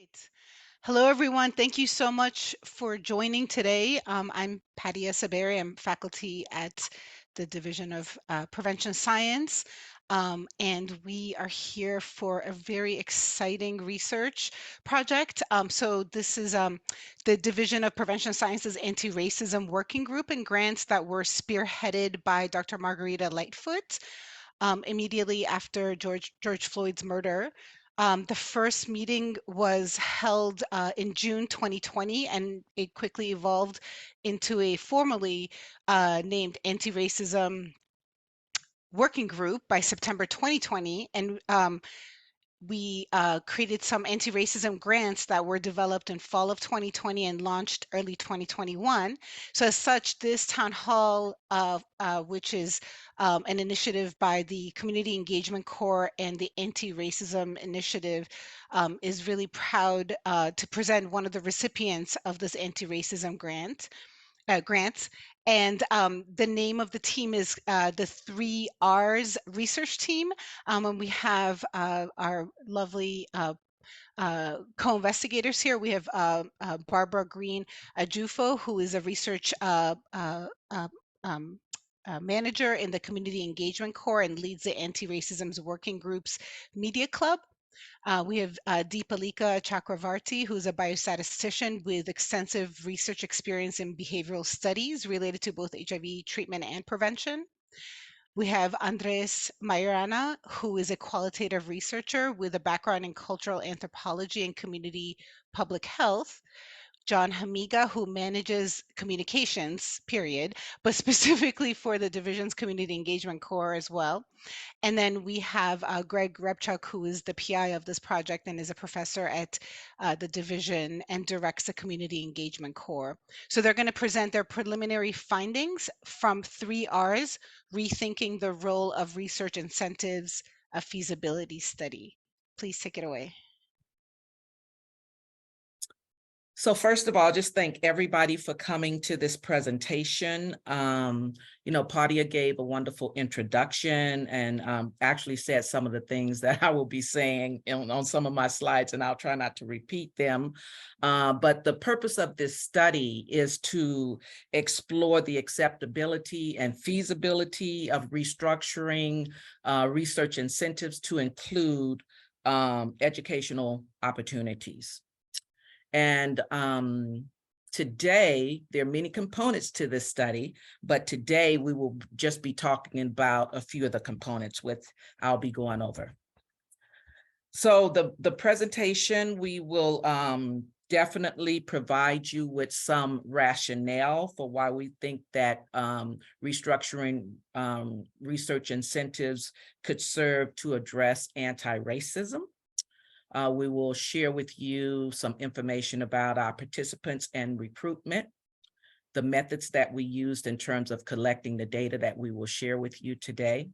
Great. Hello, everyone. Thank you so much for joining today. I'm Patty Saberi. I'm faculty at the Division of Prevention Science. And we are here for a very exciting research project. So this is the Division of Prevention Sciences Anti-Racism Working Group and grants that were spearheaded by Dr. Margarita Lightfoot immediately after George Floyd's murder. The first meeting was held in June 2020, and it quickly evolved into a formally named Anti-Racism Working Group by September 2020. And we created some anti-racism grants that were developed in fall of 2020 and launched early 2021. So as such, this town hall, which is an initiative by the Community Engagement Corps and the Anti-Racism Initiative, is really proud to present one of the recipients of this anti-racism grants. And the name of the team is the 3R's research team. And we have our lovely co-investigators here. We have Barbara Green Ajufo, who is a research manager in the Community Engagement Corps and leads the Anti-Racism's Working Group's Media Club. We have Deepalika Chakravarti, who's a biostatistician with extensive research experience in behavioral studies related to both HIV treatment and prevention. We have Andres Mayrana, who is a qualitative researcher with a background in cultural anthropology and community public health. John Hamiga, who manages communications, period, but specifically for the division's Community Engagement Corps as well. And then we have Greg Repchuk, who is the PI of this project and is a professor at the division and directs the Community Engagement Corps. So they're going to present their preliminary findings from 3R's, Rethinking the Role of Research Incentives, a Feasibility Study. Please take it away. So first of all, just thank everybody for coming to this presentation. Padia gave a wonderful introduction and actually said some of the things that I will be saying on some of my slides, and I'll try not to repeat them. But the purpose of this study is to explore the acceptability and feasibility of restructuring research incentives to include educational opportunities. And today, there are many components to this study, but today we will just be talking about a few of the components which I'll be going over. So the presentation, we will definitely provide you with some rationale for why we think that restructuring research incentives could serve to address anti-racism. We will share with you some information about our participants and recruitment, the methods that we used in terms of collecting the data that we will share with you today.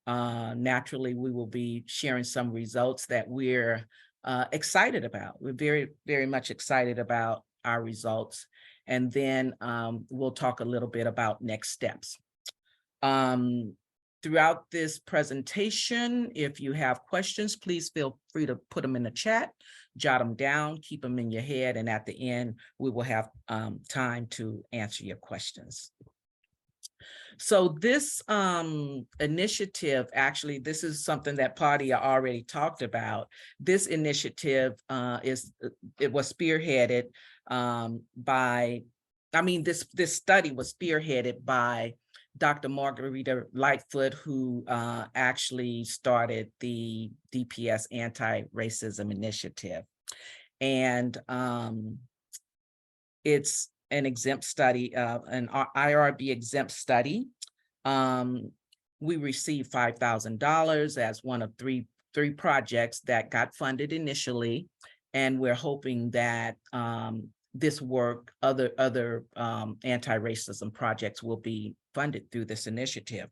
Naturally, we will be sharing some results that we're excited about. We're very, very much excited about our results. And then we'll talk a little bit about next steps. Throughout this presentation, if you have questions, please feel free to put them in the chat, jot them down, keep them in your head, and at the end, we will have time to answer your questions. So this initiative, actually, this is something that Padia already talked about. This initiative it was spearheaded this study was spearheaded by Dr. Margarita Lightfoot, who actually started the DPS Anti-Racism Initiative. And it's an exempt study, an IRB exempt study. We received $5,000 as one of three projects that got funded initially. And we're hoping that this work, other anti-racism projects will be funded through this initiative.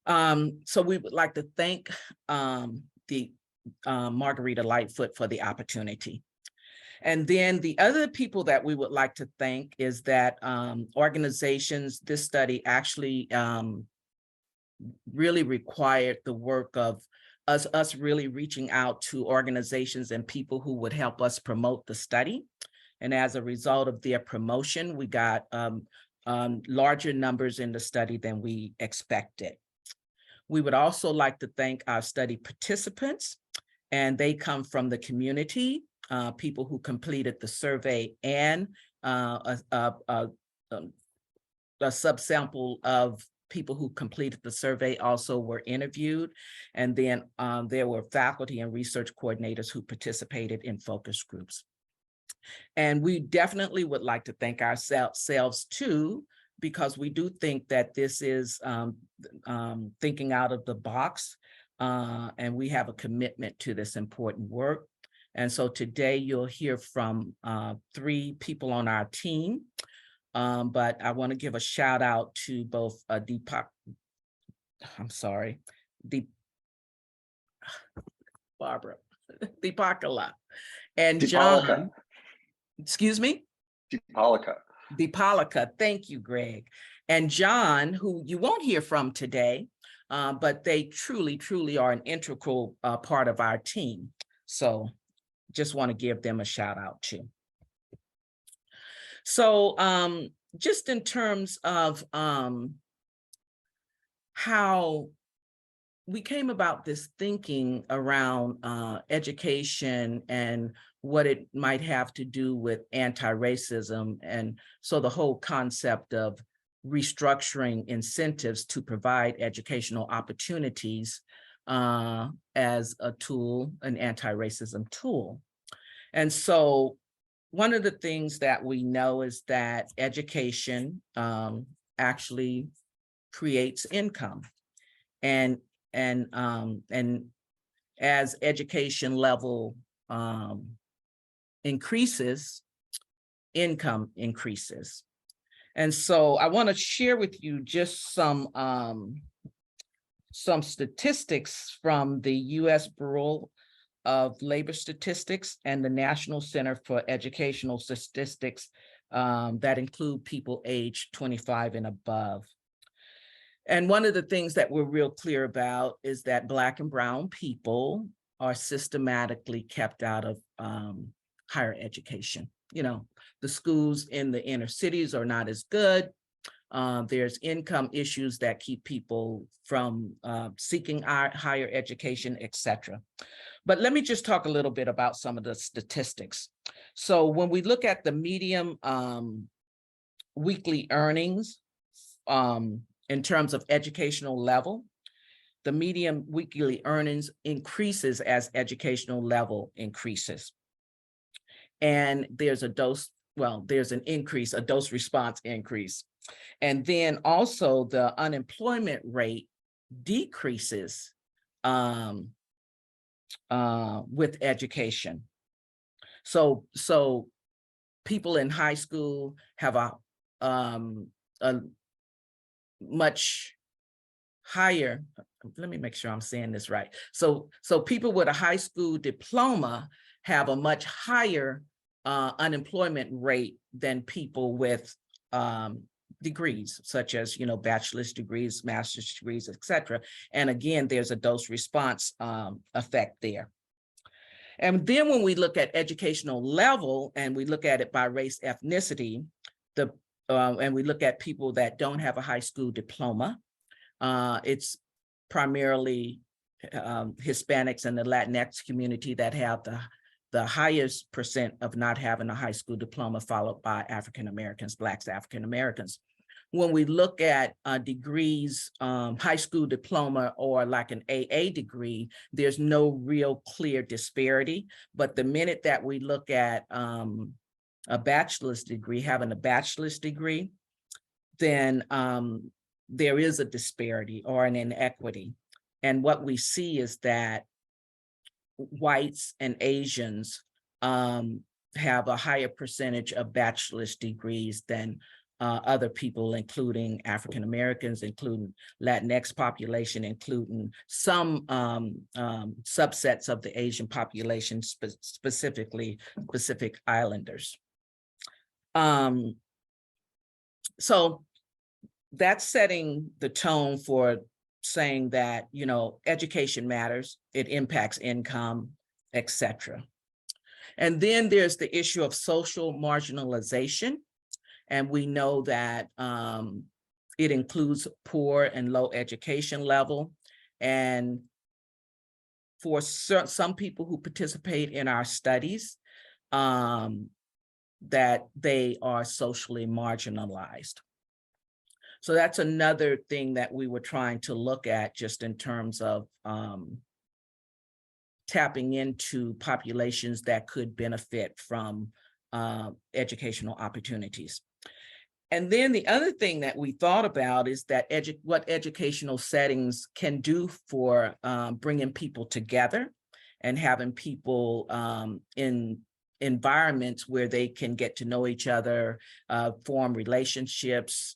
So we would like to thank the Margarita Lightfoot for the opportunity. And then the other people that we would like to thank is that organizations, this study actually really required the work of us really reaching out to organizations and people who would help us promote the study. And as a result of their promotion, we got larger numbers in the study than we expected. We would also like to thank our study participants, and they come from the community, people who completed the survey, and a subsample of people who completed the survey also were interviewed. And then there were faculty and research coordinators who participated in focus groups. And we definitely would like to thank ourselves too, because we do think that this is thinking out of the box, and we have a commitment to this important work. And so today you'll hear from 3 people on our team, but I want to give a shout out to both Barbara, Deepakala, and John. Excuse me? Deepalika, thank you, Greg. And John, who you won't hear from today, but they truly, truly are an integral part of our team. So just want to give them a shout out too. So just in terms of how we came about this thinking around education and what it might have to do with anti-racism. And so the whole concept of restructuring incentives to provide educational opportunities as a tool, an anti-racism tool. And so one of the things that we know is that education actually creates income. And as education level increases, income increases. And so I want to share with you just some statistics from the U.S. Bureau of Labor Statistics and the National Center for Educational Statistics that include people aged 25 and above. And one of the things that we're real clear about is that Black and Brown people are systematically kept out of higher education. You know, the schools in the inner cities are not as good. There's income issues that keep people from seeking higher education, et cetera. But let me just talk a little bit about some of the statistics. So when we look at the median weekly earnings in terms of educational level, the median weekly earnings increases as educational level increases. And there's a dose response increase. And then also the unemployment rate decreases with education. So people in high school have a much higher, let me make sure I'm saying this right. So people with a high school diploma have a much higher unemployment rate than people with degrees, such as, you know, bachelor's degrees, master's degrees, et cetera. And again, there's a dose response effect there. And then when we look at educational level and we look at it by race, ethnicity, and we look at people that don't have a high school diploma, it's primarily Hispanics and the Latinx community that have the highest percent of not having a high school diploma, followed by African Americans, Blacks, African Americans. When we look at degrees, high school diploma or like an AA degree, there's no real clear disparity. But the minute that we look at a bachelor's degree, having a bachelor's degree, then there is a disparity or an inequity. And what we see is that whites and Asians have a higher percentage of bachelor's degrees than other people, including African Americans, including Latinx population, including some subsets of the Asian population, specifically Pacific Islanders. So that's setting the tone for saying that, education matters, it impacts income, etc. And then there's the issue of social marginalization. And we know that it includes poor and low education level. And for some people who participate in our studies, that they are socially marginalized. So that's another thing that we were trying to look at, just in terms of tapping into populations that could benefit from educational opportunities. And then the other thing that we thought about is that what educational settings can do for bringing people together and having people in environments where they can get to know each other, form relationships,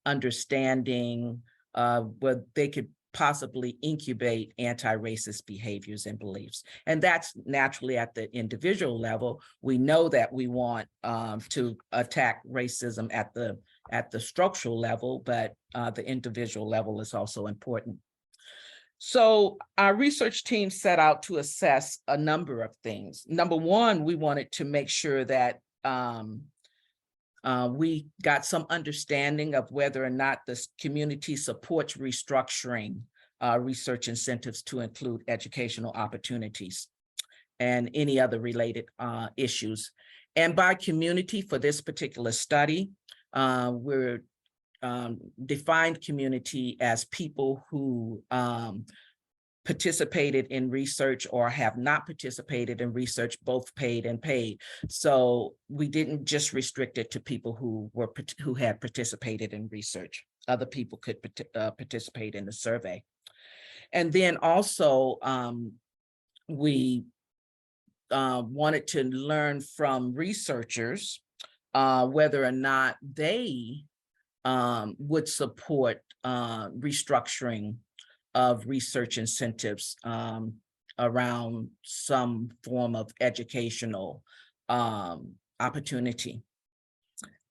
understanding, where they could possibly incubate anti-racist behaviors and beliefs. And that's naturally at the individual level. We know that we want to attack racism at the structural level, but the individual level is also important. So our research team set out to assess a number of things. Number one, we wanted to make sure that we got some understanding of whether or not this community supports restructuring research incentives to include educational opportunities and any other related issues. And by community, for this particular study, we're defined community as people who participated in research or have not participated in research, both paid and paid. So we didn't just restrict it to people who had participated in research. Other people could participate in the survey. And then also we wanted to learn from researchers whether or not they would support restructuring of research incentives around some form of educational opportunity.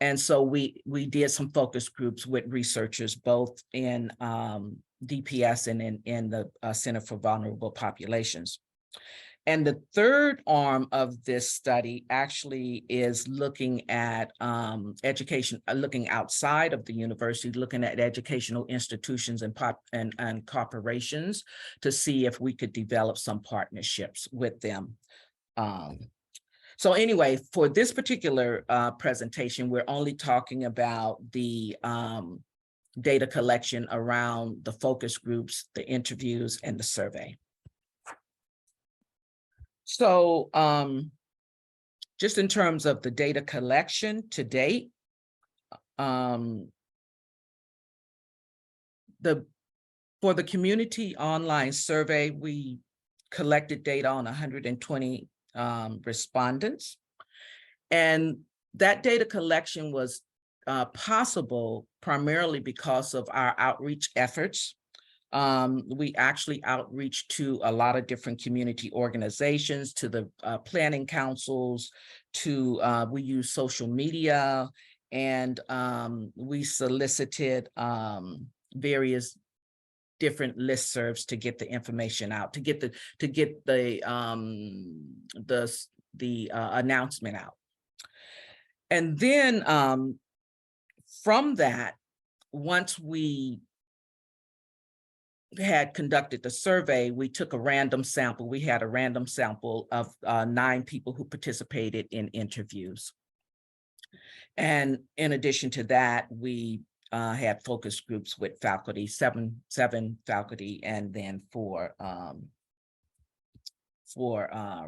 And so we did some focus groups with researchers, both in DPS and in the Center for Vulnerable Populations. And the third arm of this study actually is looking at education, looking outside of the university, looking at educational institutions and corporations to see if we could develop some partnerships with them. So anyway, for this particular presentation, we're only talking about the data collection around the focus groups, the interviews, and the survey. So just in terms of the data collection to date, for the community online survey, we collected data on 120 respondents. And that data collection was possible primarily because of our outreach efforts. We actually outreach to a lot of different community organizations, to the planning councils, we use social media, and we solicited various different listservs to get the information out, to get the announcement out. And then from that, once we had conducted the survey, we took a random sample. We had a random sample of 9 people who participated in interviews. And in addition to that, we had focus groups with faculty, seven faculty, and then 4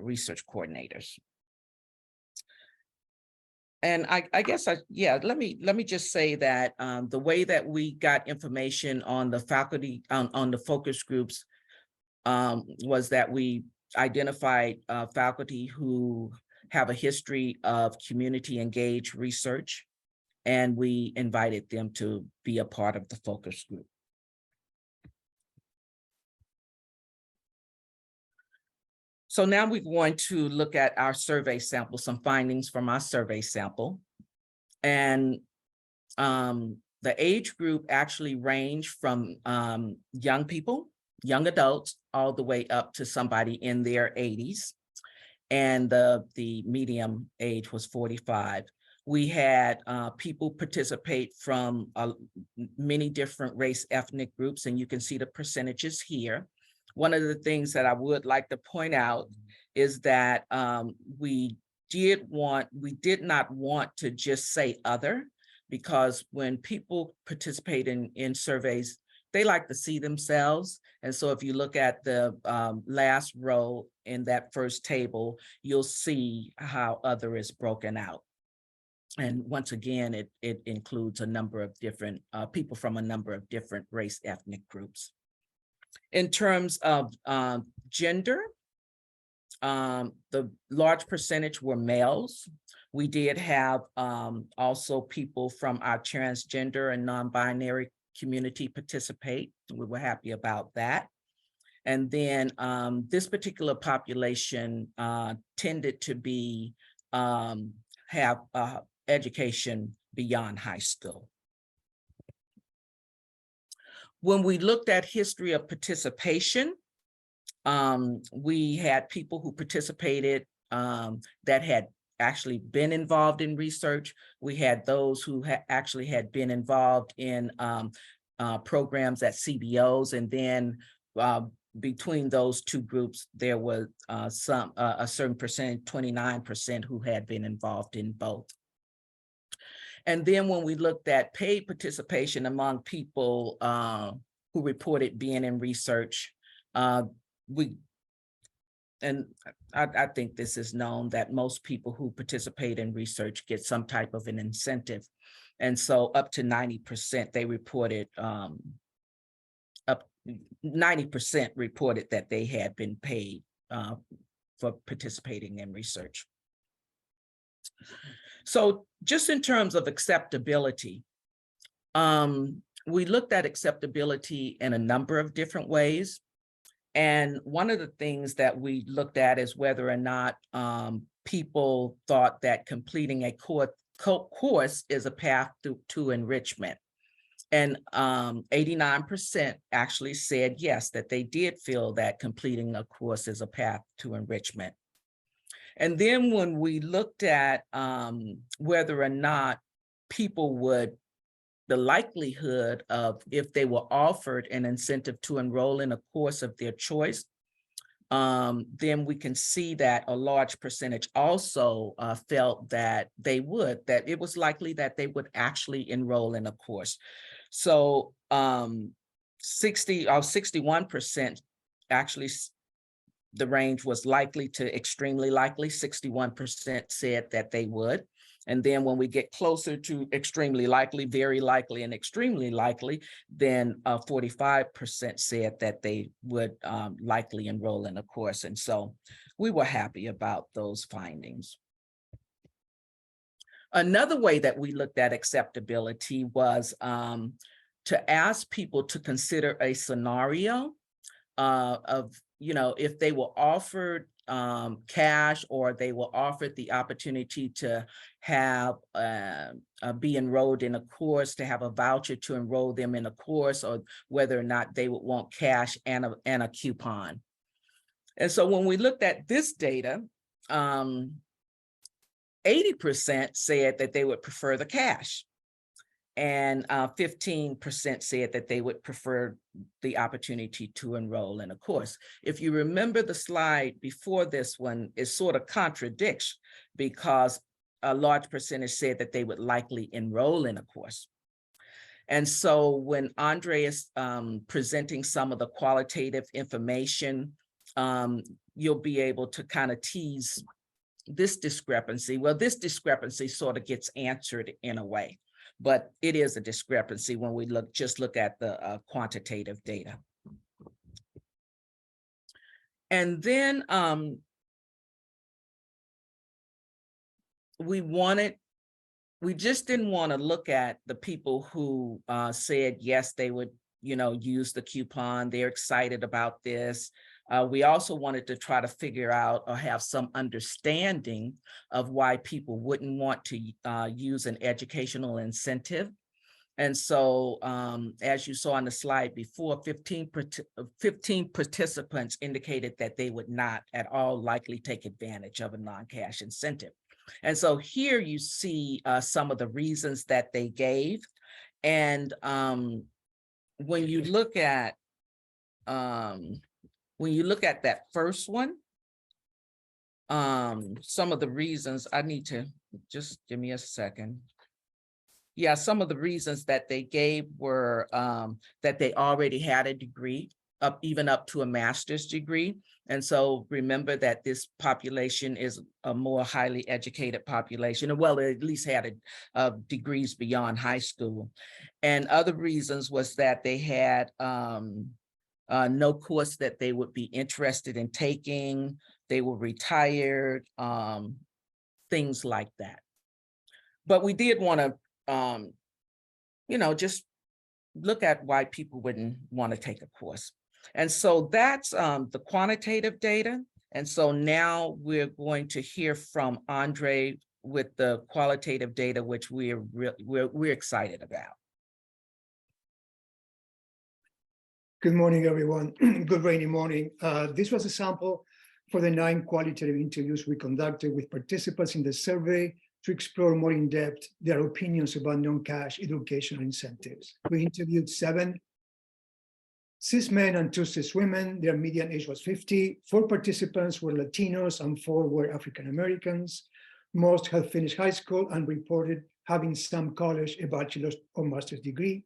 research coordinators. And I guess, let me just say that the way that we got information on the faculty, on the focus groups, was that we identified faculty who have a history of community engaged research, and we invited them to be a part of the focus group. So now we're going to look at our survey sample, some findings from our survey sample. And The age group actually ranged from young people, young adults, all the way up to somebody in their 80s. And the medium age was 45. We had people participate from many different race ethnic groups, and you can see the percentages here. One of the things that I would like to point out is that we did not want to just say other, because when people participate in surveys, they like to see themselves. And so if you look at the last row in that first table, you'll see how other is broken out. And once again, it includes a number of different people from a number of different race ethnic groups. In terms of gender, the large percentage were males. We did have also people from our transgender and non-binary community participate. We were happy about that. And then this particular population tended to be have education beyond high school. When we looked at history of participation, we had people who participated that had actually been involved in research. We had those who actually had been involved in programs at CBOs, and then between those two groups, there was a certain percentage, 29%, who had been involved in both. And then when we looked at paid participation among people who reported being in research, I think this is known that most people who participate in research get some type of an incentive. And so up to 90%, they reported, 90% reported that they had been paid for participating in research. So just in terms of acceptability, we looked at acceptability in a number of different ways. And one of the things that we looked at is whether or not people thought that completing a course is a path to enrichment. And 89% actually said yes, that they did feel that completing a course is a path to enrichment. And then when we looked at whether or not people would, the likelihood of if they were offered an incentive to enroll in a course of their choice, then we can see that a large percentage also felt that they would, that it was likely that they would actually enroll in a course. So 61% actually, the range was likely to extremely likely. 61% said that they would. And then when we get closer to extremely likely, very likely, and extremely likely, then 45% said that they would likely enroll in a course. And so we were happy about those findings. Another way that we looked at acceptability was to ask people to consider a scenario of, if they were offered cash, or they were offered the opportunity to have be enrolled in a course, to have a voucher to enroll them in a course, or whether or not they would want cash and a coupon. And so when we looked at this data, 80% said that they would prefer the cash, and 15% said that they would prefer the opportunity to enroll in a course. If you remember the slide before this one, it sort of contradicts, because a large percentage said that they would likely enroll in a course. And so when Andre is presenting some of the qualitative information, you'll be able to kind of tease this discrepancy. Well, this discrepancy sort of gets answered in a way, but it is a discrepancy when we just look at the quantitative data. And then we just didn't want to look at the people who said yes, they would, use the coupon, they're excited about this. We also wanted to try to figure out or have some understanding of why people wouldn't want to use an educational incentive. And so, as you saw on the slide before, 15 participants indicated that they would not at all likely take advantage of a non-cash incentive. And so here you see some of the reasons that they gave. And when you look at that first one, some of the reasons, I need to just give me a second. Yeah, some of the reasons that they gave were that they already had a degree, even up to a master's degree. And so remember that this population is a more highly educated population, well, at least had degrees beyond high school. And other reasons was that they had no course that they would be interested in taking, they were retired, things like that. But we did want to just look at why people wouldn't want to take a course. And so that's the quantitative data. And so now we're going to hear from Andre with the qualitative data, which we're excited about. Good morning, everyone. Good rainy morning. This was a sample for the 9 qualitative interviews we conducted with participants in the survey to explore more in depth their opinions about non-cash educational incentives. We interviewed 7 cis men and 2 cis women. Their median age was 50. 4 participants were Latinos and 4 were African Americans. Most had finished high school and reported having some college, a bachelor's or master's degree.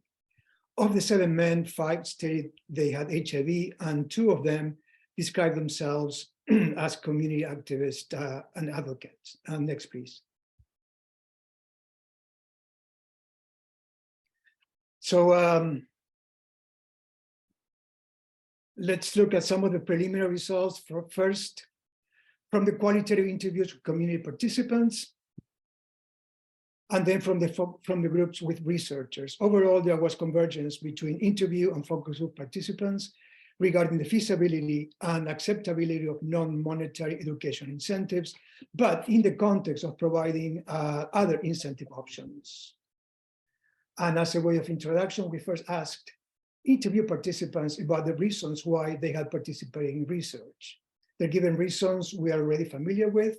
Of the 7 men, 5 stated they had HIV, and 2 of them described themselves as community activists and advocates. Next, please. So let's look at some of the preliminary results. First, from the qualitative interviews with community participants, and then from the groups with researchers. Overall, there was convergence between interview and focus group participants regarding the feasibility and acceptability of non-monetary education incentives, but in the context of providing other incentive options. And as a way of introduction, we first asked interview participants about the reasons why they had participated in research. The given reasons we are already familiar with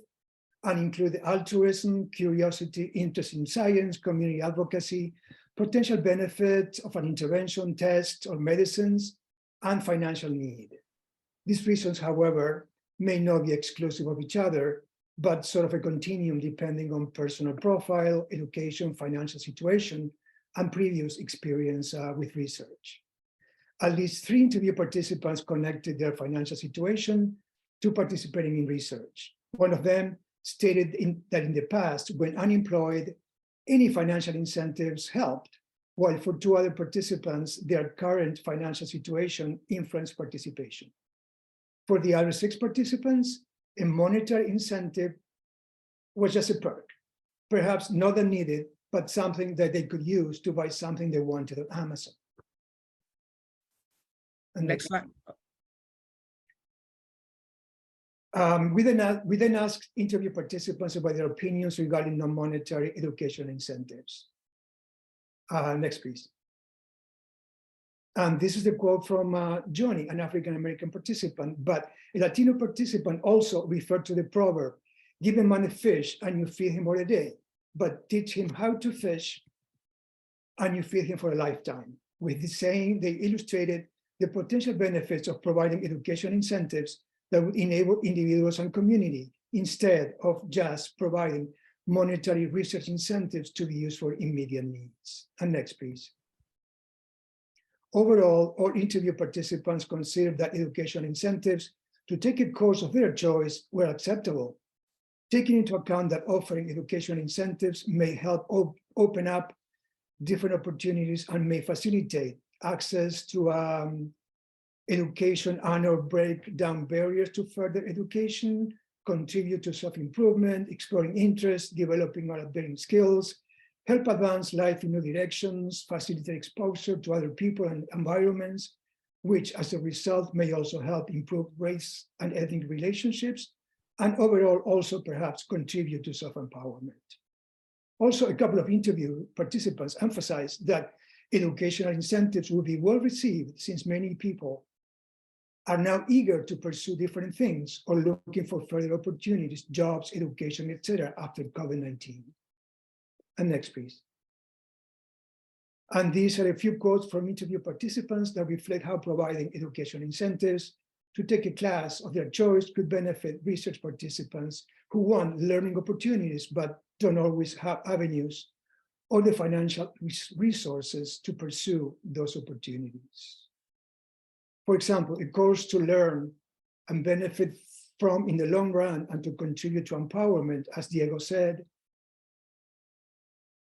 and include altruism, curiosity, interest in science, community advocacy, potential benefit of an intervention, test, or medicines, and financial need. These reasons, however, may not be exclusive of each other, but sort of a continuum depending on personal profile, education, financial situation, and previous experience with research. At least 3 interview participants connected their financial situation to participating in research. One of them stated that in the past, when unemployed, any financial incentives helped, while for 2 other participants, their current financial situation influenced participation. For the other 6 participants, a monetary incentive was just a perk, perhaps not that needed, but something that they could use to buy something they wanted on Amazon. And next slide. We then asked interview participants about their opinions regarding non-monetary education incentives. Next, please. And this is the quote from Johnny, an African-American participant, but a Latino participant also referred to the proverb, give a man a fish and you feed him for a day, but teach him how to fish and you feed him for a lifetime. With this saying, they illustrated the potential benefits of providing education incentives that would enable individuals and community instead of just providing monetary research incentives to be used for immediate needs. And next, please. Overall, all interview participants considered that education incentives to take a course of their choice were acceptable, taking into account that offering education incentives may help open up different opportunities and may facilitate access to education and/or break down barriers to further education, contribute to self-improvement, exploring interests, developing or updating skills, help advance life in new directions, facilitate exposure to other people and environments, which as a result may also help improve race and ethnic relationships, and overall also perhaps contribute to self-empowerment. Also, a couple of interview participants emphasized that educational incentives will be well received since many people are now eager to pursue different things or looking for further opportunities, jobs, education, etc. after COVID-19. And next, please. And these are a few quotes from interview participants that reflect how providing education incentives to take a class of their choice could benefit research participants who want learning opportunities but don't always have avenues or the financial resources to pursue those opportunities. For example, a course to learn and benefit from in the long run and to contribute to empowerment, as Diego said.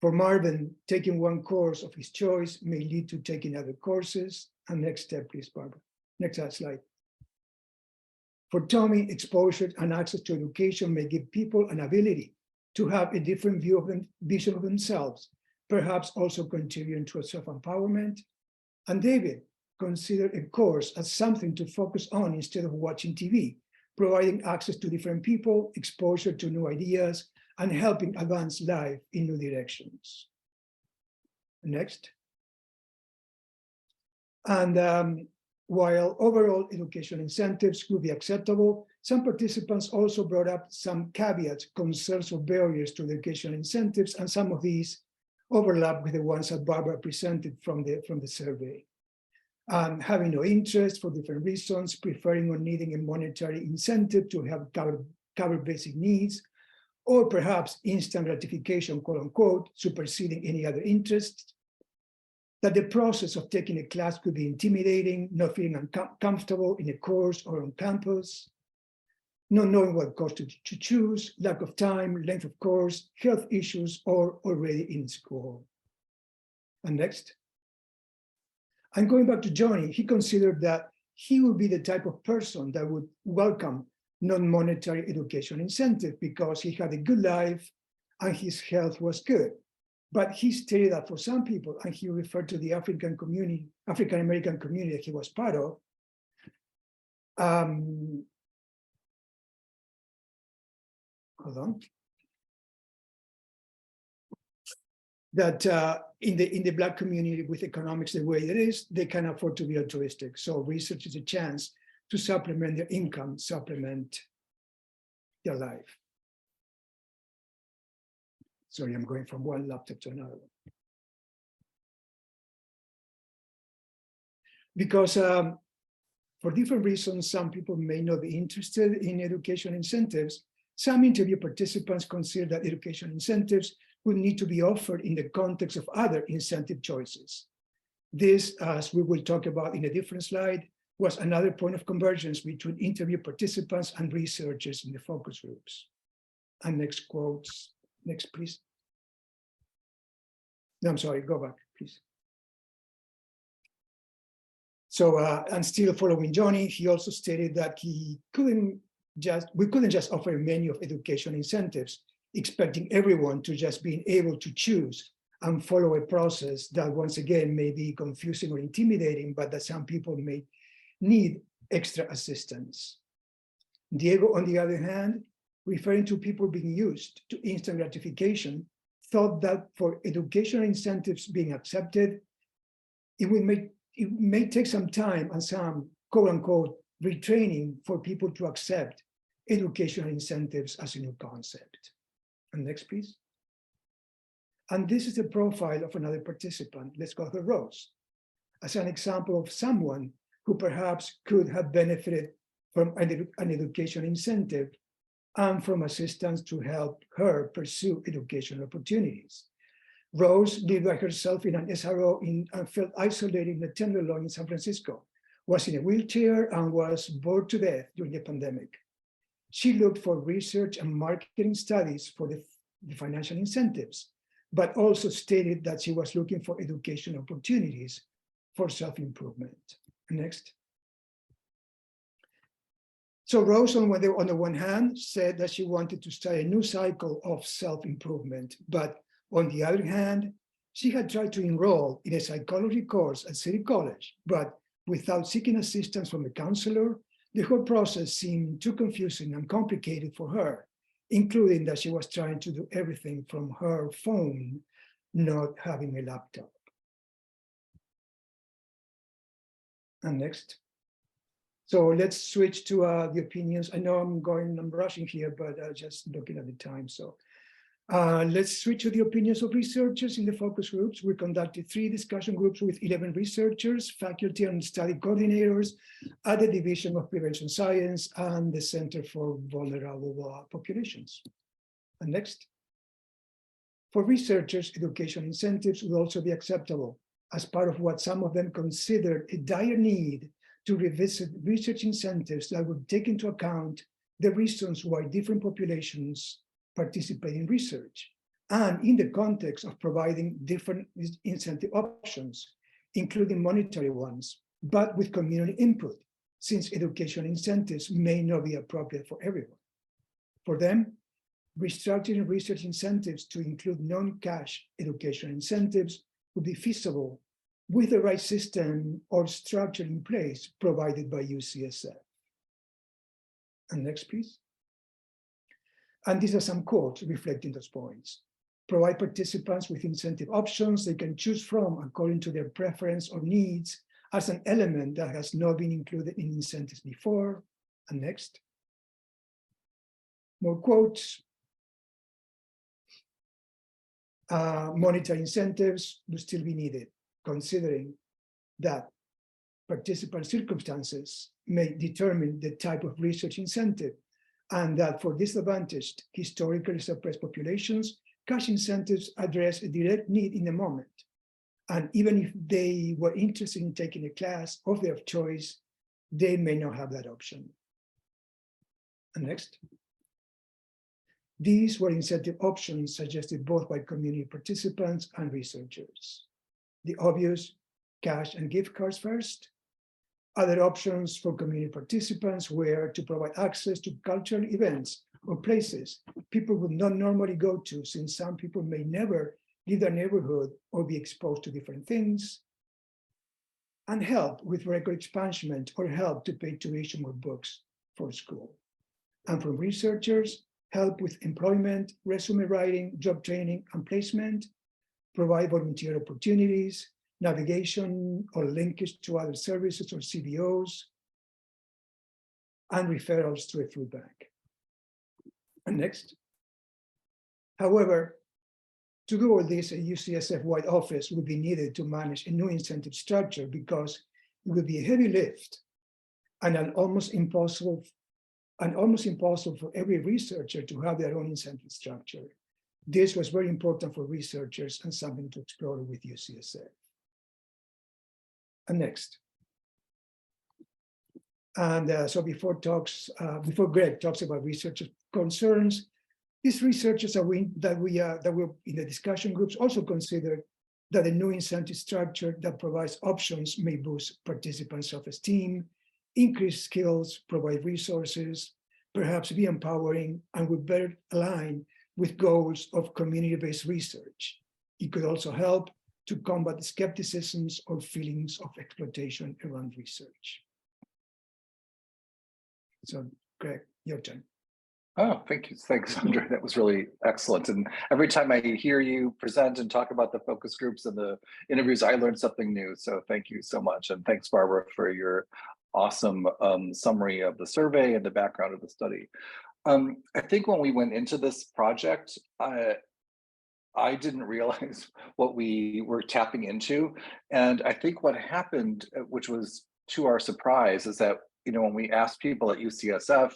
For Marvin, taking one course of his choice may lead to taking other courses. And next step, please, Barbara. Next slide. For Tommy, exposure and access to education may give people an ability to have a different vision of themselves, perhaps also contributing to a self-empowerment. And David, consider a course as something to focus on instead of watching TV, providing access to different people, exposure to new ideas, and helping advance life in new directions. Next. And while overall education incentives could be acceptable, some participants also brought up some caveats, concerns, or barriers to education incentives, and some of these overlap with the ones that Barbara presented from the survey. Having no interest for different reasons, preferring or needing a monetary incentive to help cover basic needs, or perhaps instant gratification, quote unquote, superseding any other interests, that the process of taking a class could be intimidating, not feeling uncomfortable in a course or on campus, not knowing what course to choose, lack of time, length of course, health issues, or already in school. And next. And going back to Johnny, he considered that he would be the type of person that would welcome non-monetary education incentive because he had a good life and his health was good. But he stated that for some people, and he referred to the African American community that he was part of, hold on, that in the Black community with economics the way it is, they can afford to be altruistic. So research is a chance to supplement their income, supplement their life. Sorry, I'm going from one laptop to another. Because for different reasons, some people may not be interested in education incentives. Some interview participants consider that education incentives would need to be offered in the context of other incentive choices. This, as we will talk about in a different slide, was another point of convergence between interview participants and researchers in the focus groups. And next quotes, next please. No, I'm sorry, go back, please. So, and still following Johnny, he also stated that we couldn't just offer a menu of education incentives, expecting everyone to just being able to choose and follow a process that once again may be confusing or intimidating, but that some people may need extra assistance. Diego, on the other hand, referring to people being used to instant gratification, thought that for educational incentives being accepted, it may take some time and some quote unquote retraining for people to accept educational incentives as a new concept. And next, please. And this is the profile of another participant. Let's go to Rose as an example of someone who perhaps could have benefited from an education incentive and from assistance to help her pursue educational opportunities. Rose lived by herself in an SRO and felt isolated in the Tenderloin in San Francisco, was in a wheelchair and was bored to death during the pandemic. She looked for research and marketing studies for the financial incentives, but also stated that she was looking for education opportunities for self-improvement. Next. So Rose, on the one hand, said that she wanted to start a new cycle of self-improvement, but on the other hand, she had tried to enroll in a psychology course at City College, but without seeking assistance from a counselor, the whole process seemed too confusing and complicated for her, including that she was trying to do everything from her phone, not having a laptop. And next. So let's switch to the opinions. I know I'm rushing here, but just looking at the time. So let's switch to the opinions of researchers in the focus groups. We conducted 3 discussion groups with 11 researchers, faculty and study coordinators at the Division of Prevention Science and the Center for Vulnerable Populations. And next. For researchers, education incentives would also be acceptable as part of what some of them considered a dire need to revisit research incentives that would take into account the reasons why different populations participate in research, and in the context of providing different incentive options, including monetary ones, but with community input, since education incentives may not be appropriate for everyone. For them, restructuring research incentives to include non-cash education incentives would be feasible with the right system or structure in place provided by UCSF. And next, please. And these are some quotes reflecting those points. Provide participants with incentive options they can choose from according to their preference or needs as an element that has not been included in incentives before. And next. More quotes. Monetary incentives will still be needed, considering that participant circumstances may determine the type of research incentive, and that for disadvantaged, historically suppressed populations, cash incentives address a direct need in the moment. And even if they were interested in taking a class of their choice, they may not have that option. And next. These were incentive options suggested both by community participants and researchers. The obvious, cash and gift cards first. Other options for community participants were to provide access to cultural events or places people would not normally go to, since some people may never leave their neighborhood or be exposed to different things. And help with record expungement or help to pay tuition or books for school. And from researchers, help with employment, resume writing, job training, and placement, provide volunteer opportunities, navigation or linkage to other services or CBOs, and referrals to a food bank. And next. However, to do all this, a UCSF-wide office would be needed to manage a new incentive structure because it would be a heavy lift and almost impossible for every researcher to have their own incentive structure. This was very important for researchers and something to explore with UCSF. And next. And so before Greg talks about researchers' concerns, these researchers that were in the discussion groups also considered that a new incentive structure that provides options may boost participants' self-esteem, increase skills, provide resources, perhaps be empowering, and would better align with goals of community-based research. It could also help to combat skepticisms or feelings of exploitation around research. So, Greg, your turn. Oh, thank you. Thanks, Andre. That was really excellent. And every time I hear you present and talk about the focus groups and the interviews, I learned something new. So thank you so much. And thanks, Barbara, for your awesome summary of the survey and the background of the study. I think when we went into this project, I didn't realize what we were tapping into. And I think what happened, which was to our surprise, is that, you know, when we asked people at UCSF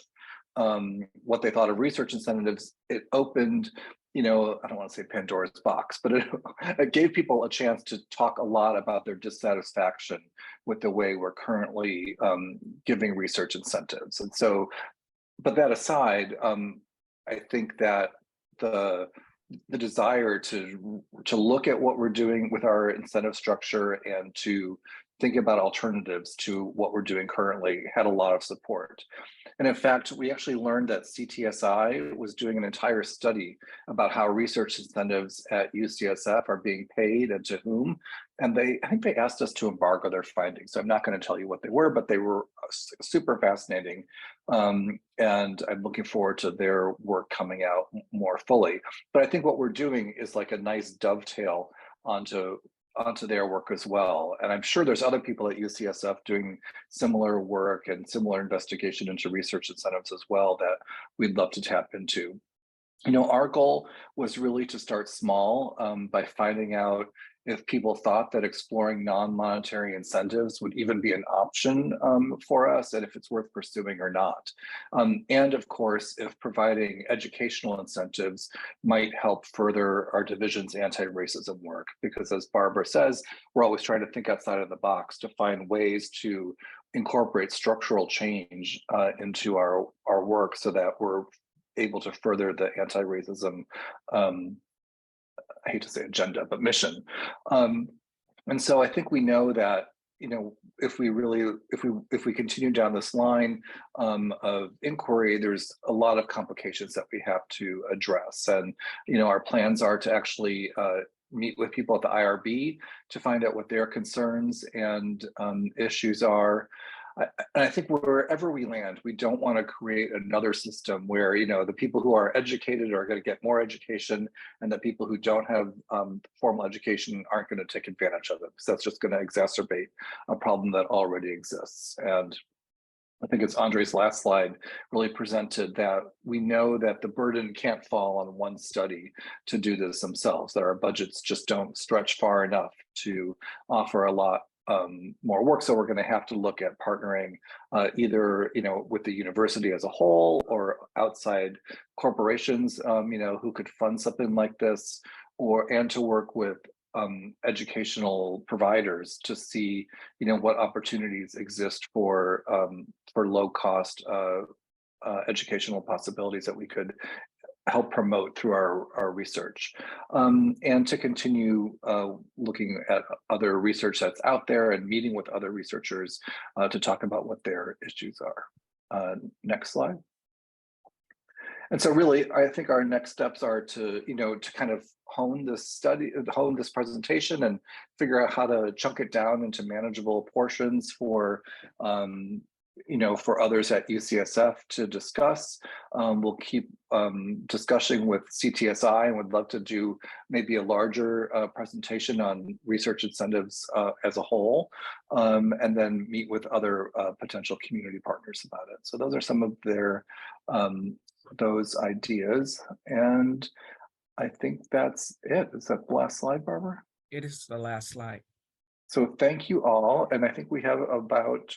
what they thought of research incentives, it opened, you know, I don't want to say Pandora's box, but it gave people a chance to talk a lot about their dissatisfaction with the way we're currently giving research incentives. And so, but that aside, I think that the desire to look at what we're doing with our incentive structure and to thinking about alternatives to what we're doing currently had a lot of support. And in fact, we actually learned that CTSI was doing an entire study about how research incentives at UCSF are being paid and to whom. And I think they asked us to embargo their findings. So I'm not going to tell you what they were, but they were super fascinating. And I'm looking forward to their work coming out more fully. But I think what we're doing is like a nice dovetail onto their work as well. And I'm sure there's other people at UCSF doing similar work and similar investigation into research incentives as well that we'd love to tap into. You know, our goal was really to start small by finding out if people thought that exploring non-monetary incentives would even be an option for us, and if it's worth pursuing or not. And of course, if providing educational incentives might help further our division's anti-racism work, because as Barbara says, we're always trying to think outside of the box to find ways to incorporate structural change into our work so that we're able to further the anti-racism, I hate to say agenda, but mission. And so I think we know that, you know, if we continue down this line of inquiry, there's a lot of complications that we have to address. And, you know, our plans are to actually meet with people at the IRB to find out what their concerns and issues are. I think wherever we land, we don't want to create another system where, you know, the people who are educated are going to get more education and the people who don't have formal education aren't going to take advantage of it, because that's just going to exacerbate a problem that already exists. And I think it's Andre's last slide really presented that we know that the burden can't fall on one study to do this themselves, that our budgets just don't stretch far enough to offer a lot more work. So we're going to have to look at partnering either, you know, with the university as a whole or outside corporations, you know, who could fund something like this, and to work with educational providers to see, you know, what opportunities exist for low cost educational possibilities that we could help promote through our research, and to continue looking at other research that's out there and meeting with other researchers to talk about what their issues are. Next slide. And so really, I think our next steps are to, you know, to kind of hone this presentation and figure out how to chunk it down into manageable portions for you know, for others at UCSF to discuss. We'll keep discussing with CTSI and would love to do maybe a larger presentation on research incentives as a whole, and then meet with other potential community partners about it. So those are some of their those ideas. And I think that's it. Is that the last slide, Barbara? It is the last slide. So thank you all. And I think we have about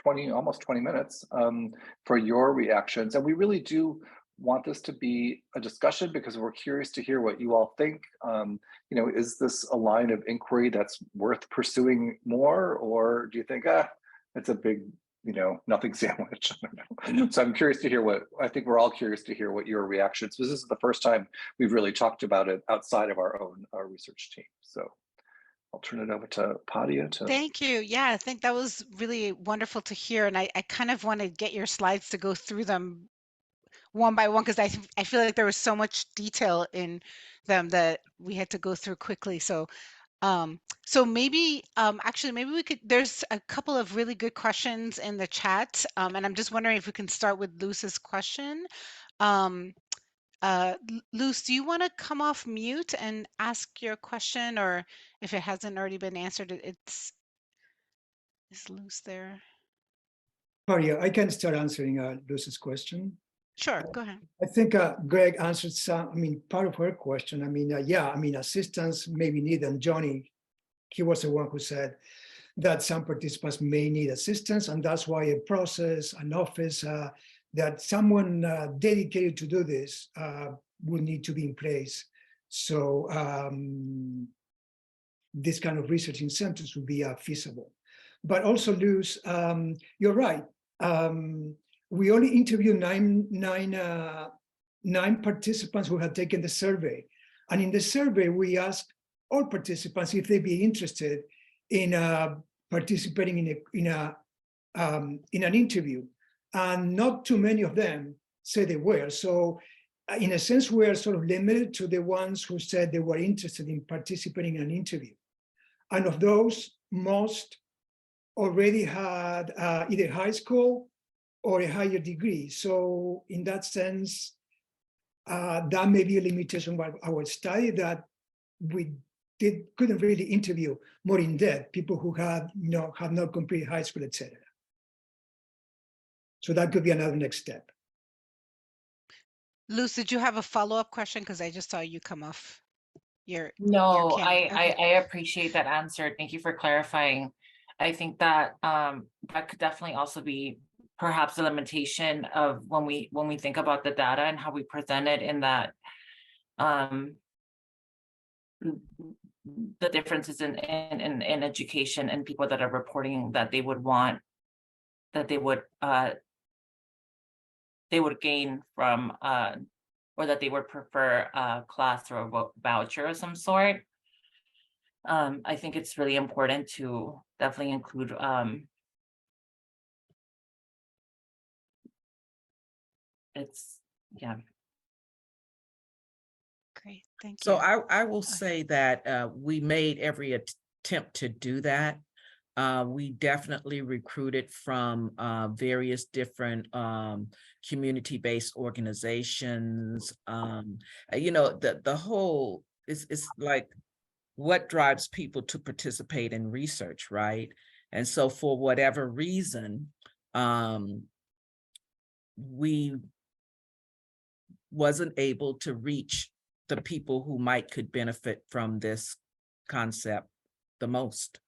almost 20 minutes for your reactions. And we really do want this to be a discussion because we're curious to hear what you all think. You know, is this a line of inquiry that's worth pursuing more? Or do you think, it's a big, you know, nothing sandwich? I don't know. So I'm curious to hear I think we're all curious to hear what your reactions, because this is the first time we've really talked about it outside of our research team. So I'll turn it over to Padia to. Thank you. Yeah, I think that was really wonderful to hear. And I kind of want to get your slides to go through them one by one, because I feel like there was so much detail in them that we had to go through quickly. So maybe actually maybe we could, there's a couple of really good questions in the chat. And I'm just wondering if we can start with Luz's question. Luz, do you want to come off mute and ask your question, or if it hasn't already been answered, is Luz there? Oh yeah, I can start answering Luz's question. Sure, go ahead. I think Greg answered part of her question. Assistance may be needed, and Johnny, he was the one who said that some participants may need assistance, and that's why a process, an office, that someone dedicated to do this would need to be in place. So this kind of research incentives would be feasible. But also, Luz, you're right. We only interviewed nine participants who had taken the survey. And in the survey, we asked all participants if they'd be interested in participating in an interview, and not too many of them said they were. So in a sense, we are sort of limited to the ones who said they were interested in participating in an interview. And of those, most already had either high school or a higher degree. So in that sense, that may be a limitation of our study, that we couldn't really interview more in depth people who have not completed high school, etc. So that could be another next step. Luz, did you have a follow-up question? Because I just saw you come off your No, camera. Okay. I appreciate that answer. Thank you for clarifying. I think that that could definitely also be perhaps a limitation of when we think about the data and how we present it, in that the differences in education and people that are reporting that they would want, that they would gain from or that they would prefer a class or a voucher of some sort. I think it's really important to definitely include Great, thank you. So I will say that we made every attempt to do that. We definitely recruited from various different community-based organizations. The whole is like, what drives people to participate in research, right? And so for whatever reason, we wasn't able to reach the people who could benefit from this concept the most.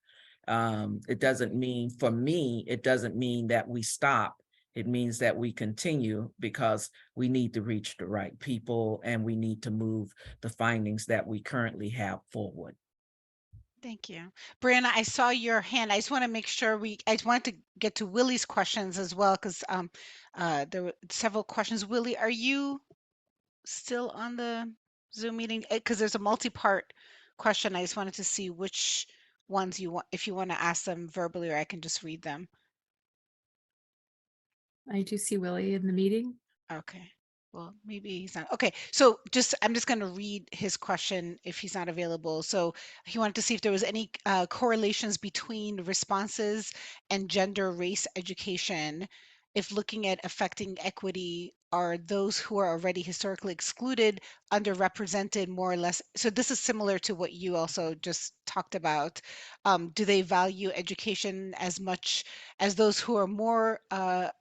It doesn't mean, for me, it doesn't mean that we stop. It means that we continue, because we need to reach the right people and we need to move the findings that we currently have forward. Thank you. Brianna, I saw your hand. I just want to make sure I just wanted to get to Willie's questions as well, because there were several questions. Willie, are you still on the Zoom meeting? Because there's a multi-part question. I just wanted to see which ones you want, if you want to ask them verbally, or I can just read them. I do see Willie in the meeting. Okay. Well, maybe he's not. Okay. So I'm just going to read his question if he's not available. So he wanted to see if there was any correlations between responses and gender, race, education. If looking at affecting equity, are those who are already historically excluded, underrepresented, more or less? So this is similar to what you also just talked about. Do they value education as much as those who are more at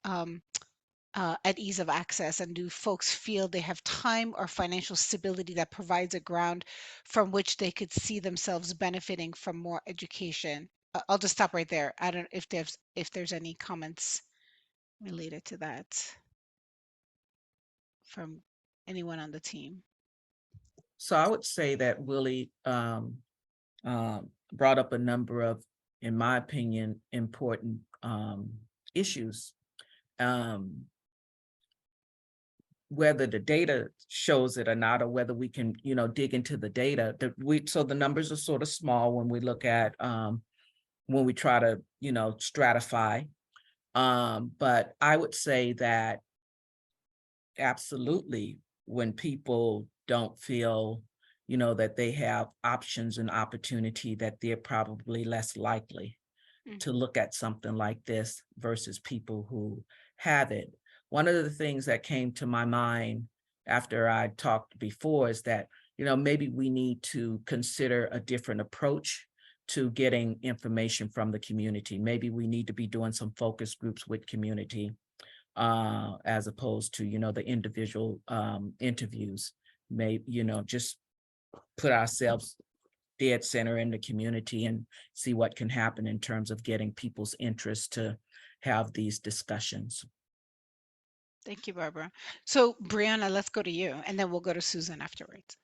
ease of access? And do folks feel they have time or financial stability that provides a ground from which they could see themselves benefiting from more education? I'll just stop right there. I don't know if there's any comments related to that from anyone on the team. So I would say that Willie brought up a number of, in my opinion, important issues. Whether the data shows it or not, or whether we can, dig into the data. So the numbers are sort of small when we look at, when we try to, stratify. But I would say that absolutely, when people don't feel, that they have options and opportunity, that they're probably less likely to look at something like this versus people who have it. One of the things that came to my mind after I talked before is that, maybe we need to consider a different approach to getting information from the community. Maybe we need to be doing some focus groups with community as opposed to, the individual interviews. Maybe, just put ourselves dead center in the community and see what can happen in terms of getting people's interest to have these discussions. Thank you, Barbara. So Brianna, let's go to you, and then we'll go to Susan afterwards.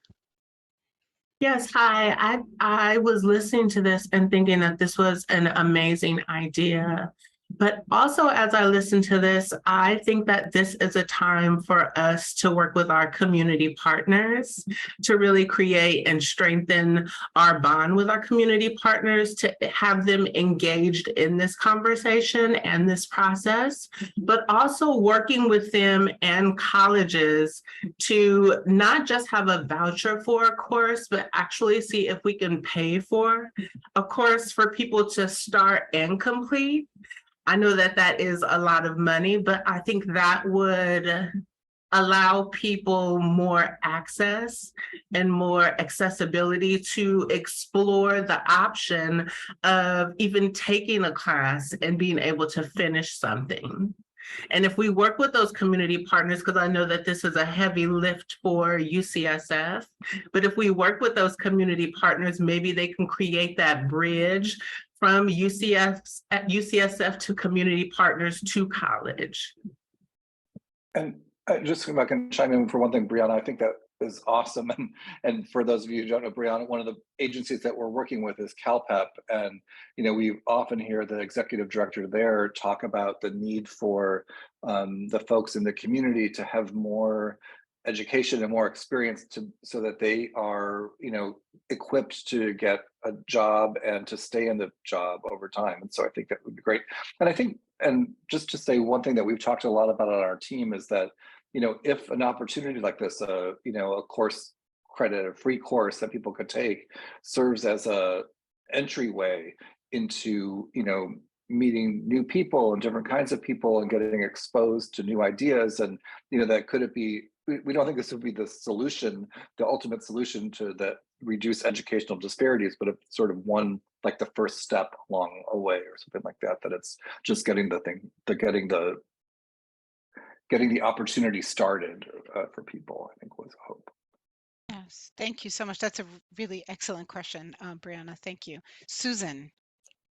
Yes, hi. I was listening to this and thinking that this was an amazing idea. But also, as I listen to this, I think that this is a time for us to work with our community partners to really create and strengthen our bond with our community partners, to have them engaged in this conversation and this process, but also working with them and colleges to not just have a voucher for a course, but actually see if we can pay for a course for people to start and complete. I know that that is a lot of money, but I think that would allow people more access and more accessibility to explore the option of even taking a class and being able to finish something. And if we work with those community partners, because I know that this is a heavy lift for UCSF, but if we work with those community partners, maybe they can create that bridge from UCSF to community partners to college. And just if I can chime in for one thing, Brianna, I think that is awesome. And for those of you who don't know Brianna, one of the agencies that we're working with is CalPEP. And, you know, we often hear the executive director there talk about the need for the folks in the community to have more education and more experience so that they are, you know, equipped to get a job and to stay in the job over time. And so I think that would be great. And I think, and just to say one thing that we've talked a lot about on our team is that, you know, if an opportunity like this, you know, a course credit, a free course that people could take serves as a entryway into, you know, meeting new people and different kinds of people and getting exposed to new ideas. And, you know, that could it be, we don't think this would be the solution, the ultimate solution to that reduce educational disparities, but it's sort of one, like the first step along a way or something like that, that it's just getting the thing, getting the opportunity started for people, I think was a hope. Yes, thank you so much. That's a really excellent question, Brianna. Thank you. Susan.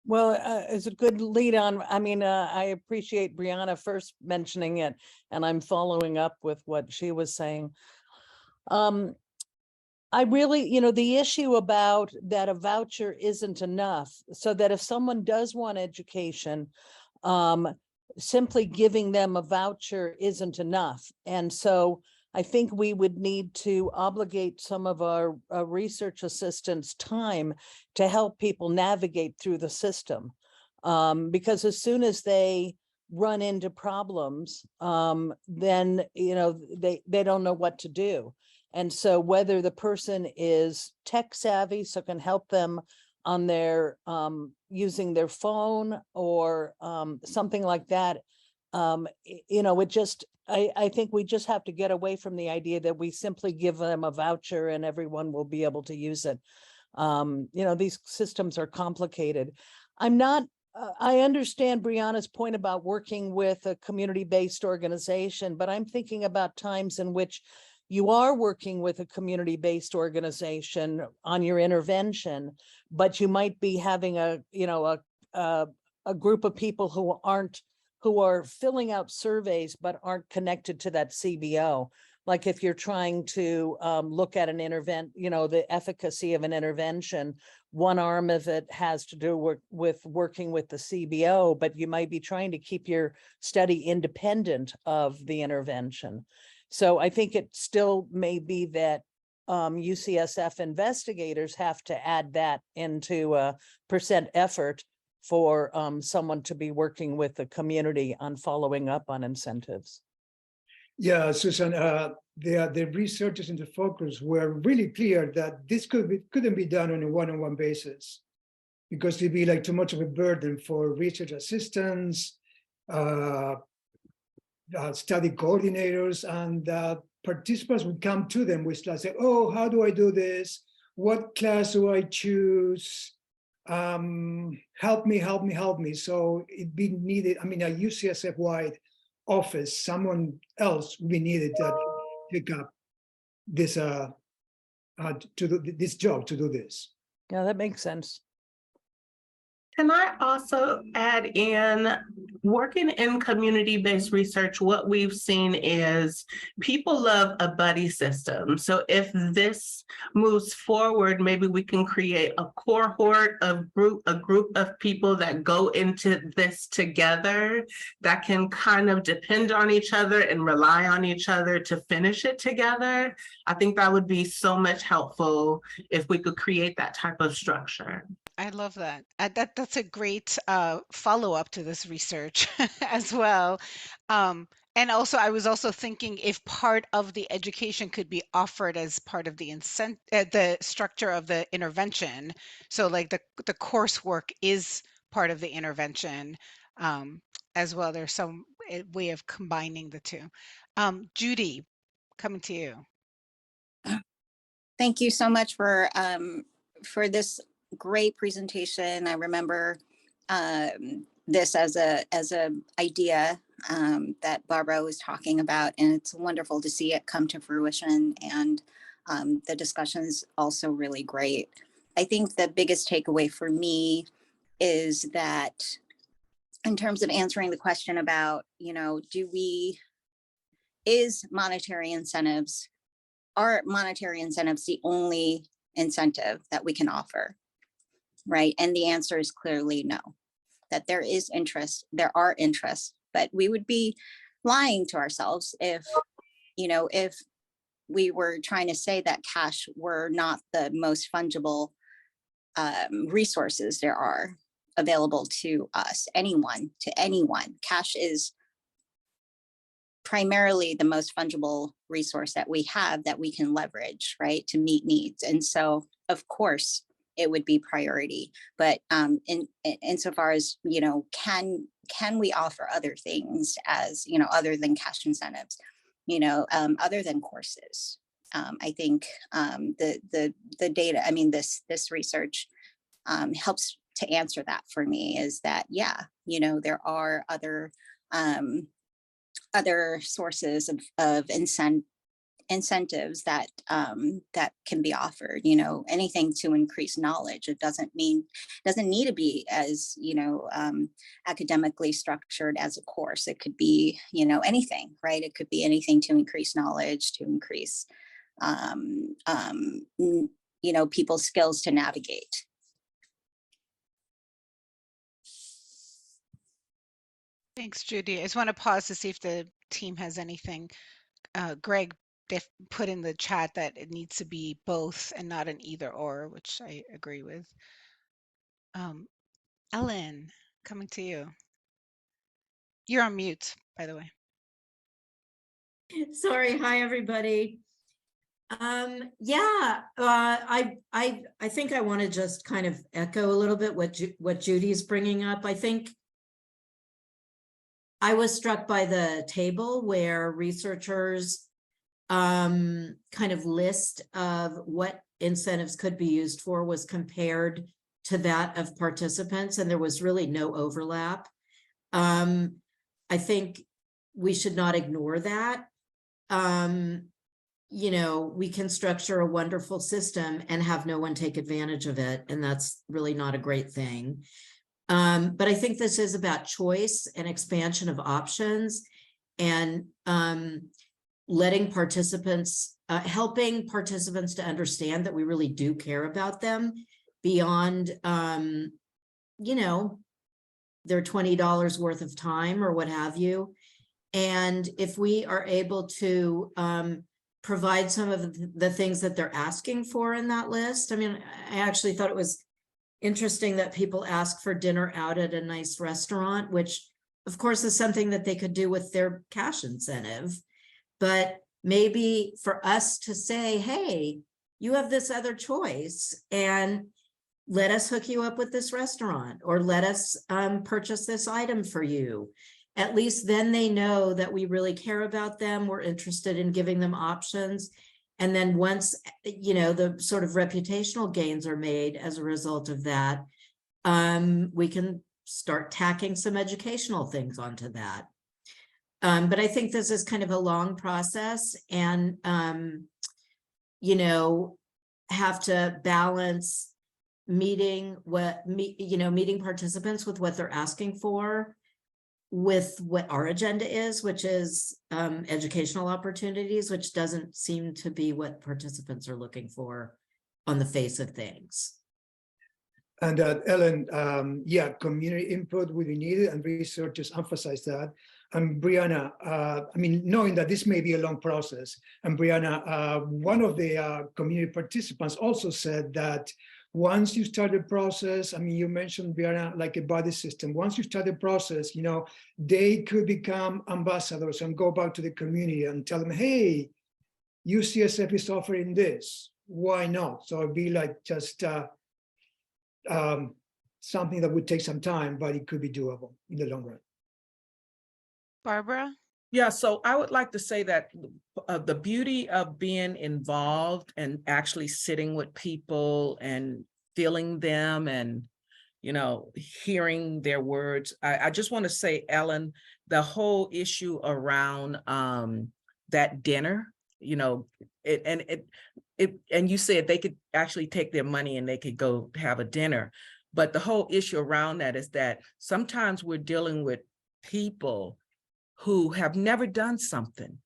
Well, it's a good lead on. I mean, I appreciate Brianna first mentioning it, and I'm following up with what she was saying. I really, you know, the issue about that a voucher isn't enough, so that if someone does want education, simply giving them a voucher isn't enough. And so I think we would need to obligate some of our research assistants' time to help people navigate through the system. Because as soon as they run into problems, then, you know, they don't know what to do. And so whether the person is tech savvy, so can help them on their using their phone or something like that, you know, it just, I think we just have to get away from the idea that we simply give them a voucher and everyone will be able to use it. You know, these systems are complicated. I'm not, I understand Brianna's point about working with a community-based organization, but I'm thinking about times in which you are working with a community-based organization on your intervention, but you might be having a, you know, a group of people who are filling out surveys but aren't connected to that CBO. Like if you're trying to look at an you know, the efficacy of an intervention, one arm of it has to do with working with the CBO, but you might be trying to keep your study independent of the intervention. So I think it still may be that UCSF investigators have to add that into a percent effort for someone to be working with the community on following up on incentives. Yeah, Susan, the researchers in the focus were really clear that this couldn't be done on a one-on-one basis, because it'd be like too much of a burden for research assistants, study coordinators, and participants would come to them with say, oh, how do I do this? What class do I choose? Help me, help me, help me. So it'd be needed, I mean, a UCSF-wide office, someone else would be needed to pick up this, to do this job, to do this. Yeah, that makes sense. Can I also add in, working in community-based research, what we've seen is people love a buddy system. So if this moves forward, maybe we can create a cohort of a group of people that go into this together that can kind of depend on each other and rely on each other to finish it together. I think that would be so much helpful if we could create that type of structure. I love that. That's a great follow-up to this research as well. And also, I was also thinking if part of the education could be offered as part of the structure of the intervention. So, like the coursework is part of the intervention as well. There's some way of combining the two. Judy, coming to you. Thank you so much for this great presentation. I remember this as a idea that Barbara was talking about, and it's wonderful to see it come to fruition. And the discussion is also really great. I think the biggest takeaway for me is that in terms of answering the question about, you know, are monetary incentives the only incentive that we can offer, right? And the answer is clearly no, that there is interest, there are interests, but we would be lying to ourselves if, you know, if we were trying to say that cash were not the most fungible resources there are available to us, anyone. Cash is primarily the most fungible resource that we have that we can leverage, right, to meet needs. And so, of course, it would be priority. But insofar as, you know, can we offer other things as, you know, other than cash incentives, you know, other than courses? I think the data, I mean, this research helps to answer that for me, is that, yeah, you know, there are other sources of incentives that that can be offered, you know, anything to increase knowledge. It doesn't need to be as, you know, academically structured as a course. It could be, you know, anything, right? It could be anything to increase knowledge, to increase, you know, people's skills to navigate. Thanks, Judy. I just want to pause to see if the team has anything. Greg put in the chat that it needs to be both and not an either or, which I agree with. Ellen, coming to you. You're on mute, by the way. Sorry. Hi, everybody. Yeah, I think I want to just kind of echo a little bit what Judy's bringing up. I think I was struck by the table where researchers kind of list of what incentives could be used for was compared to that of participants, and there was really no overlap. I think we should not ignore that. You know, we can structure a wonderful system and have no one take advantage of it, and that's really not a great thing. But I think this is about choice and expansion of options, and letting participants, helping participants to understand that we really do care about them beyond, you know, their $20 worth of time or what have you. And if we are able to provide some of the things that they're asking for in that list. I mean, I actually thought it was interesting that people ask for dinner out at a nice restaurant, which of course is something that they could do with their cash incentive. But maybe for us to say, hey, you have this other choice, and let us hook you up with this restaurant, or let us purchase this item for you. At least then they know that we really care about them. We're interested in giving them options. And then once, you know, the sort of reputational gains are made as a result of that, we can start tacking some educational things onto that. But I think this is kind of a long process, and, you know, have to balance meeting meeting participants with what they're asking for, with what our agenda is, which is educational opportunities, which doesn't seem to be what participants are looking for on the face of things. And Ellen, yeah, community input will be needed, and researchers emphasize that. And Brianna, I mean, knowing that this may be a long process, and Brianna, one of the community participants also said that once you start the process, I mean, you mentioned, Brianna, like a buddy system. Once you start the process, you know, they could become ambassadors and go back to the community and tell them, hey, UCSF is offering this. Why not? So it'd be like just something that would take some time, but it could be doable in the long run. Barbara? Yeah, so I would like to say that the beauty of being involved and actually sitting with people and feeling them and, you know, hearing their words. I just want to say, Ellen, the whole issue around that dinner, you know, and you said they could actually take their money and they could go have a dinner. But the whole issue around that is that sometimes we're dealing with people who have never done something,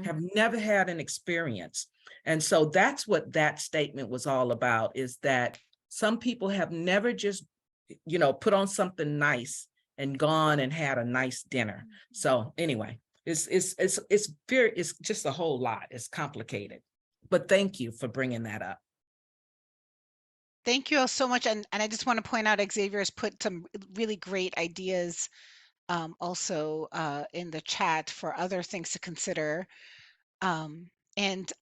have never had an experience. And so that's what that statement was all about, is that some people have never just, you know, put on something nice and gone and had a nice dinner. So anyway, it's just a whole lot. It's complicated. But thank you for bringing that up. Thank you all so much. And I just want to point out, Xavier has put some really great ideas also in the chat for other things to consider. And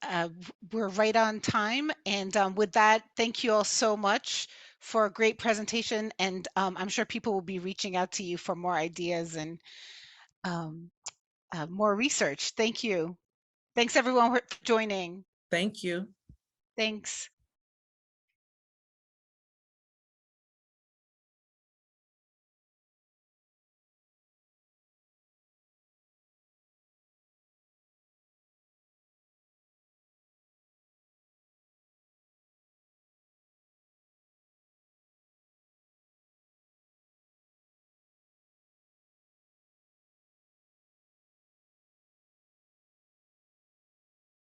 we're right on time. And with that, thank you all so much for a great presentation. And I'm sure people will be reaching out to you for more ideas and more research. Thank you. Thanks everyone for joining. Thank you. Thanks.